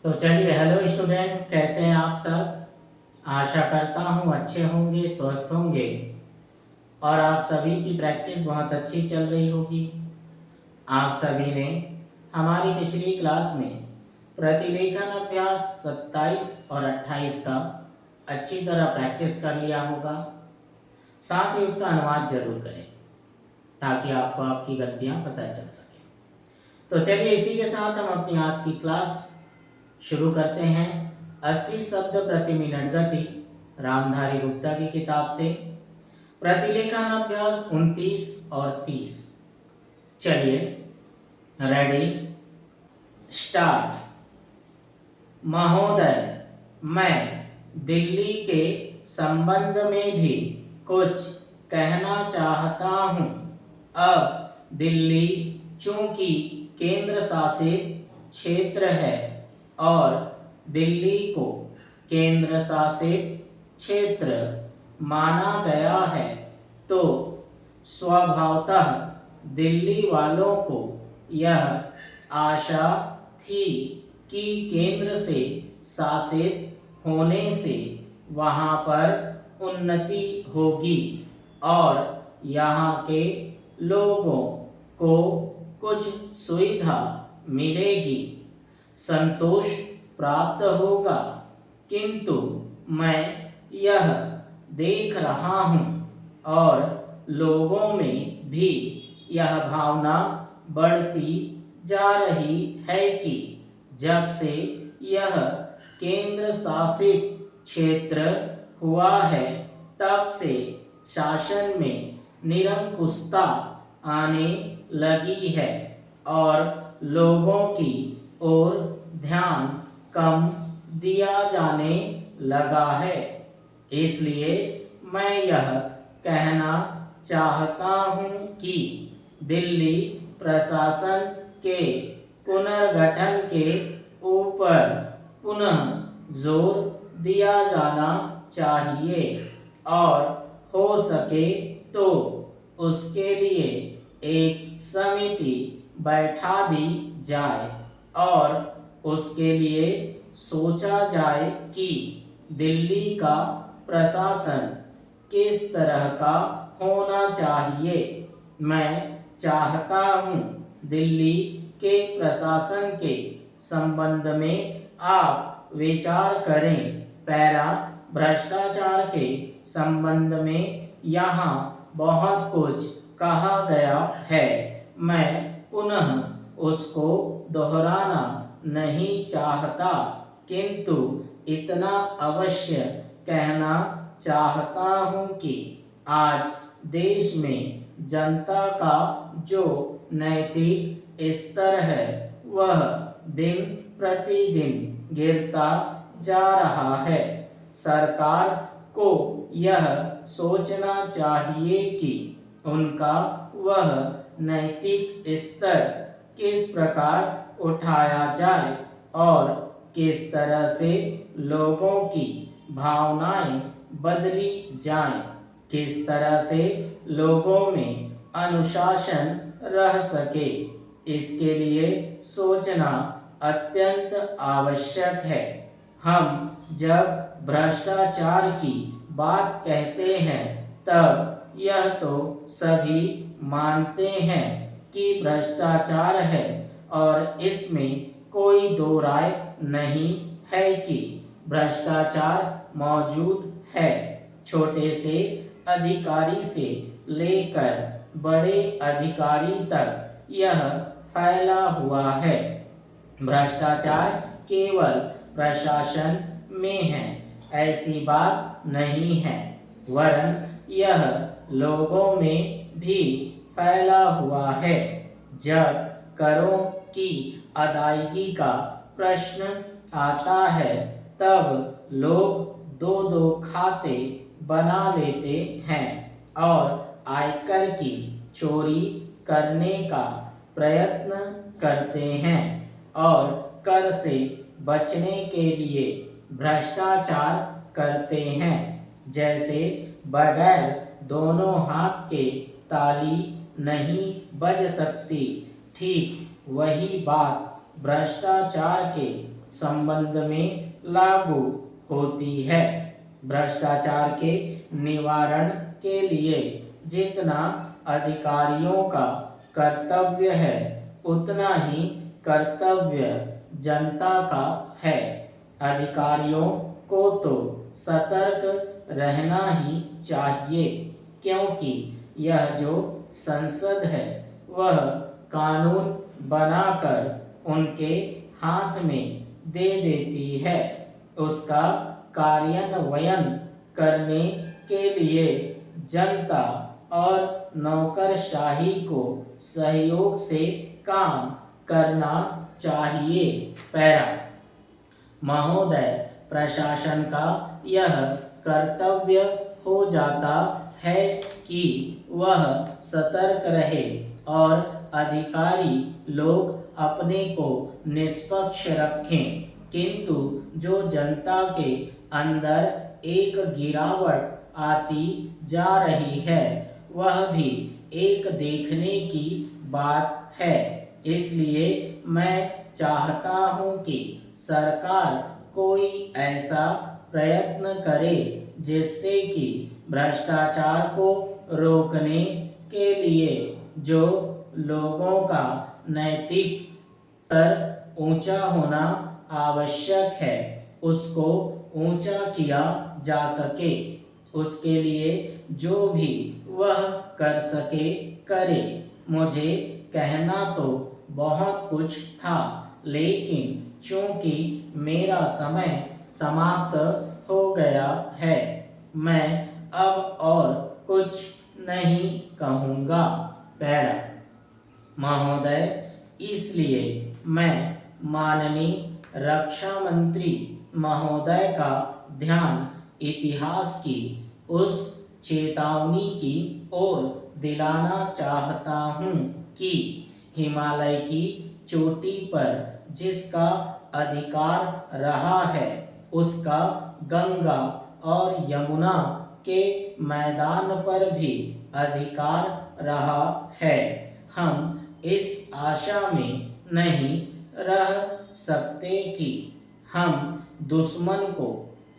तो चलिए, hello student, कैसे हैं आप सब। आशा करता हूँ अच्छे होंगे, स्वस्थ होंगे और आप सभी की प्रैक्टिस बहुत अच्छी चल रही होगी। आप सभी ने हमारी पिछली क्लास में प्रतिलेखन अभ्यास 27 और 28 का अच्छी तरह प्रैक्टिस कर लिया होगा। साथ ही उसका अनुवाद जरूर करें ताकि आपको आपकी गलतियाँ पता चल सके। तो चलिए, इसी के साथ हम अपनी आज की क्लास शुरू करते हैं। 80 शब्द प्रति मिनट गति, रामधारी गुप्ता की किताब से प्रतिलेखन अभ्यास 29 और 30। चलिए, रेडी, स्टार्ट। महोदय, मैं दिल्ली के संबंध में भी कुछ कहना चाहता हूँ। अब दिल्ली चूंकि केंद्र शासित क्षेत्र है और दिल्ली को केंद्र शासित क्षेत्र माना गया है, तो स्वभावतः दिल्ली वालों को यह आशा थी कि केंद्र से शासित होने से वहाँ पर उन्नति होगी और यहाँ के लोगों को कुछ सुविधा मिलेगी, संतोष प्राप्त होगा। किंतु मैं यह देख रहा हूँ और लोगों में भी यह भावना बढ़ती जा रही है कि जब से यह केंद्र शासित क्षेत्र हुआ है, तब से शासन में निरंकुशता आने लगी है और लोगों की ओर ध्यान कम दिया जाने लगा है। इसलिए मैं यह कहना चाहता हूँ कि दिल्ली प्रशासन के पुनर्गठन के ऊपर पुनः जोर दिया जाना चाहिए और हो सके तो उसके लिए एक समिति बैठा दी जाए और उसके लिए सोचा जाए कि दिल्ली का प्रशासन किस तरह का होना चाहिए। मैं चाहता हूँ दिल्ली के प्रशासन के संबंध में आप विचार करें। पैरा, भ्रष्टाचार के संबंध में यहाँ बहुत कुछ कहा गया है, मैं पुनः उसको दोहराना नहीं चाहता, किंतु इतना अवश्य कहना चाहता हूँ कि आज देश में जनता का जो नैतिक स्तर है वह दिन प्रतिदिन गिरता जा रहा है। सरकार को यह सोचना चाहिए कि उनका वह नैतिक स्तर किस प्रकार उठाया जाए और किस तरह से लोगों की भावनाएं बदली जाएं, किस तरह से लोगों में अनुशासन रह सके, इसके लिए सोचना अत्यंत आवश्यक है। हम जब भ्रष्टाचार की बात कहते हैं तब यह तो सभी मानते हैं कि भ्रष्टाचार है और इसमें कोई दो राय नहीं है कि भ्रष्टाचार मौजूद है। छोटे से अधिकारी से लेकर बड़े अधिकारी तक यह फैला हुआ है। भ्रष्टाचार केवल प्रशासन में है ऐसी बात नहीं है, वरन यह लोगों में भी फैला हुआ है। जब करों की अदायगी का प्रश्न आता है तब लोग दो दो खाते बना लेते हैं और आयकर की चोरी करने का प्रयत्न करते हैं और कर से बचने के लिए भ्रष्टाचार करते हैं। जैसे बगैर दोनों हाथ के ताली नहीं बज सकती, ठीक वही बात भ्रष्टाचार के संबंध में लागू होती है। भ्रष्टाचार के निवारण के लिए जितना अधिकारियों का कर्तव्य है उतना ही कर्तव्य जनता का है। अधिकारियों को तो सतर्क रहना ही चाहिए, क्योंकि यह जो संसद है वह कानून बनाकर उनके हाथ में दे देती है। उसका कार्यान्वयन करने के लिए जनता और नौकरशाही को सहयोग से काम करना चाहिए। पैरा महोदय, प्रशासन का यह कर्तव्य हो जाता है कि वह सतर्क रहे और अधिकारी लोग अपने को निष्पक्ष रखें, किंतु जो जनता के अंदर एक गिरावट आती जा रही है वह भी एक देखने की बात है। इसलिए मैं चाहता हूं कि सरकार कोई ऐसा प्रयत्न करे जिससे कि भ्रष्टाचार को रोकने के लिए जो लोगों का नैतिक स्तर ऊंचा होना आवश्यक है उसको ऊंचा किया जा सके। उसके लिए जो भी वह कर सके करे। मुझे कहना तो बहुत कुछ था, लेकिन चूंकि मेरा समय समाप्त हो गया है, मैं अब और कुछ नहीं कहूँगा। पैरा महोदय, इसलिए मैं माननीय रक्षा मंत्री महोदय का ध्यान इतिहास की उस चेतावनी की ओर दिलाना चाहता हूँ कि हिमालय की चोटी पर जिसका अधिकार रहा है उसका गंगा और यमुना के मैदान पर भी अधिकार रहा है। हम इस आशा में नहीं रह सकते कि हम दुश्मन को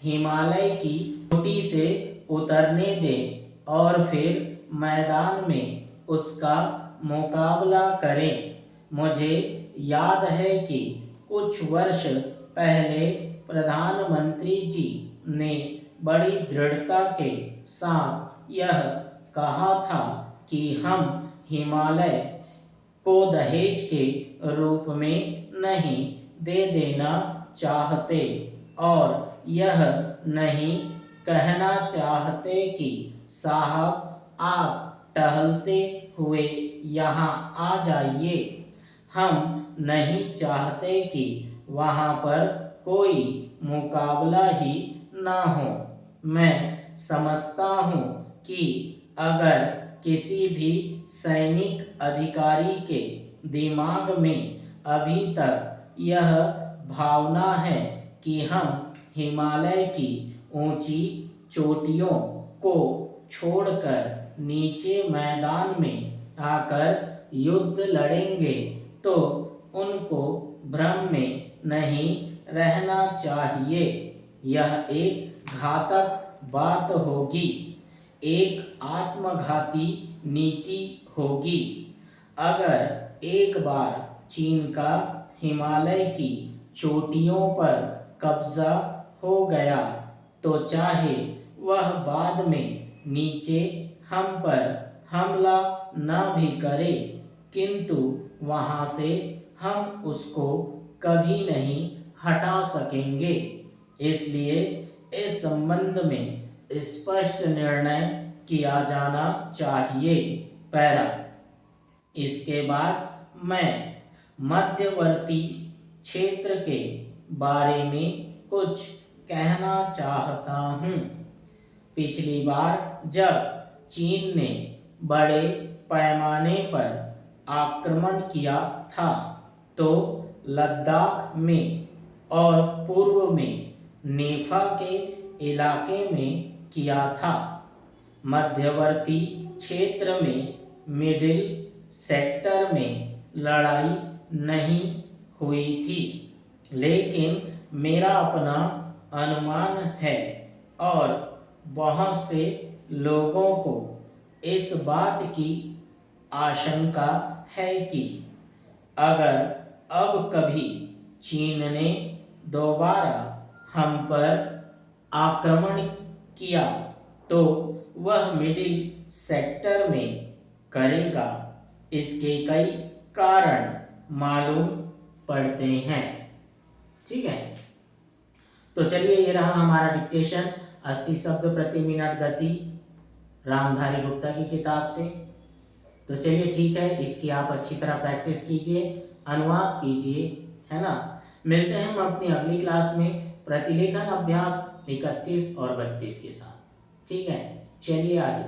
हिमालय की चोटी से उतरने दें और फिर मैदान में उसका मुकाबला करें। मुझे याद है कि कुछ वर्ष पहले प्रधानमंत्री जी ने बड़ी दृढ़ता के साथ यह कहा था कि हम हिमालय को दहेज के रूप में नहीं दे देना चाहते और यह नहीं कहना चाहते कि साहब आप टहलते हुए यहाँ आ जाइए। हम नहीं चाहते कि वहाँ पर कोई मुकाबला ही ना हो। मैं समझता हूँ कि अगर किसी भी सैनिक अधिकारी के दिमाग में अभी तक यह भावना है कि हम हिमालय की ऊंची चोटियों को छोड़कर नीचे मैदान में आकर युद्ध लड़ेंगे, तो उनको भ्रम में नहीं रहना चाहिए। यह एक घातक बात होगी, एक आत्मघाती नीति होगी। अगर एक बार चीन का हिमालय की चोटियों पर कब्जा हो गया तो चाहे वह बाद में नीचे हम पर हमला न भी करे, किंतु वहाँ से हम उसको कभी नहीं हटा सकेंगे। इसलिए इस संबंध में स्पष्ट निर्णय किया जाना चाहिए। पैरा इसके बाद मैं मध्यवर्ती क्षेत्र के बारे में कुछ कहना चाहता हूँ। पिछली बार जब चीन ने बड़े पैमाने पर आक्रमण किया था तो लद्दाख में और पूर्व में नेफा के इलाके में किया था। मध्यवर्ती क्षेत्र में मिडिल सेक्टर में लड़ाई नहीं हुई थी। लेकिन मेरा अपना अनुमान है और बहुत से लोगों को इस बात की आशंका है कि अगर अब कभी चीन ने दोबारा हम पर आक्रमण किया तो वह मिडिल सेक्टर में करेगा। इसके कई कारण मालूम पड़ते हैं। ठीक है, तो चलिए ये रहा हमारा डिक्टेशन 80 शब्द प्रति मिनट गति, रामधारी गुप्ता की किताब से। तो चलिए ठीक है, इसकी आप अच्छी तरह प्रैक्टिस कीजिए, अनुवाद कीजिए, है ना। मिलते हैं हम अपनी अगली क्लास में प्रतिलेखन अभ्यास 31 और 32 के साथ। ठीक है, चलिए आज